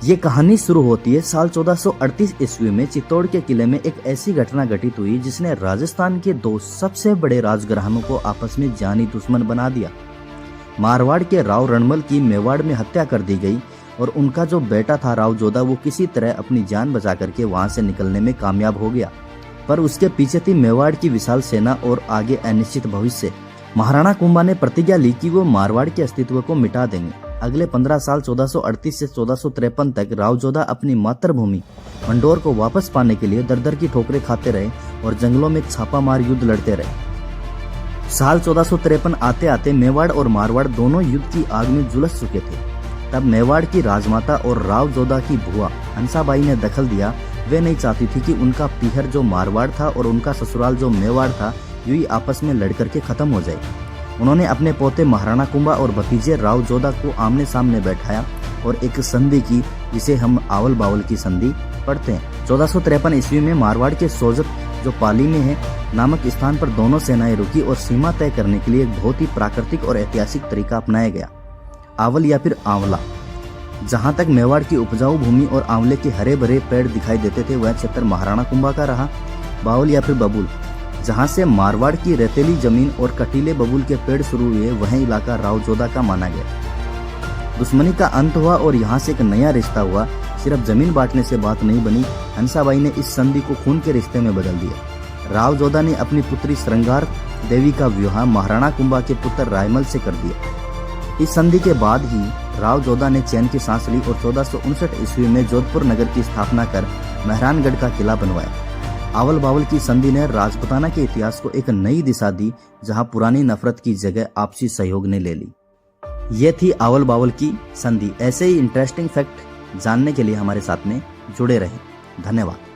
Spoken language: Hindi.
ये कहानी शुरू होती है साल 1438 ईस्वी में चित्तौड़ के किले में एक ऐसी घटना घटित हुई जिसने राजस्थान के दो सबसे बड़े राजघरानों को आपस में जानी दुश्मन बना दिया। मारवाड़ के राव रणमल की मेवाड़ में हत्या कर दी गई और उनका जो बेटा था राव जोधा वो किसी तरह अपनी जान बचा करके वहां से निकलने में कामयाब हो गया, पर उसके पीछे थी मेवाड़ की विशाल सेना और आगे अनिश्चित भविष्य। महाराणा कुंभा ने प्रतिज्ञा ली कि वो मारवाड़ के अस्तित्व को मिटा देंगे। अगले 15 साल 1438 से 1453 तक राव जोधा अपनी मातृभूमि मंडोर को वापस पाने के लिए दर दर की ठोकरें खाते रहे और जंगलों में छापामार युद्ध लड़ते रहे। साल 1453 आते आते मेवाड़ और मारवाड़ दोनों युद्ध की आग में झुलस चुके थे। तब मेवाड़ की राजमाता और राव जोधा की भुआ हंसाबाई ने दखल दिया। वे नहीं चाहती थी कि उनका पीहर जो मारवाड़ था और उनका ससुराल जो मेवाड़ था यूं ही आपस में लड़ करके खत्म हो जाए। उन्होंने अपने पोते महाराणा कुंभा और भतीजे राव जोधा को आमने सामने बैठाया और एक संधि की, जिसे हम आवल बावल की संधि पढ़ते हैं। 1453 ईस्वी में मारवाड़ के सोजत जो पाली में है नामक स्थान पर दोनों सेनाएं रुकी और सीमा तय करने के लिए एक बहुत ही प्राकृतिक और ऐतिहासिक तरीका अपनाया गया, आवल या फिर आंवला। जहां तक मेवाड़ की उपजाऊ भूमि और आंवले के हरे भरे पेड़ दिखाई देते थे वह क्षेत्र महाराणा कुंभा का रहा। बाउल या फिर बबुल, जहां से मारवाड़ की रेतीली जमीन और कटीले बबूल के पेड़ शुरू हुए, वह इलाका राव जोधा का माना गया। दुश्मनी का अंत हुआ और यहाँ से एक नया रिश्ता हुआ। सिर्फ जमीन बांटने से बात नहीं बनी, हंसाबाई ने इस संधि को खून के रिश्ते में बदल दिया। राव जोधा ने अपनी पुत्री श्रृंगार देवी का विवाह महाराणा कुंभा के पुत्र रायमल से कर दिया। इस संधि के बाद ही राव जोधा ने चैन की सांस ली और 1459 ईस्वी में जोधपुर नगर की स्थापना कर मेहरानगढ़ का किला बनवाया। आवल बावल की संधि ने राजपूताना के इतिहास को एक नई दिशा दी, जहां पुरानी नफरत की जगह आपसी सहयोग ने ले ली। ये थी आवल बावल की संधि। ऐसे ही इंटरेस्टिंग फैक्ट जानने के लिए हमारे साथ में जुड़े रहें। धन्यवाद।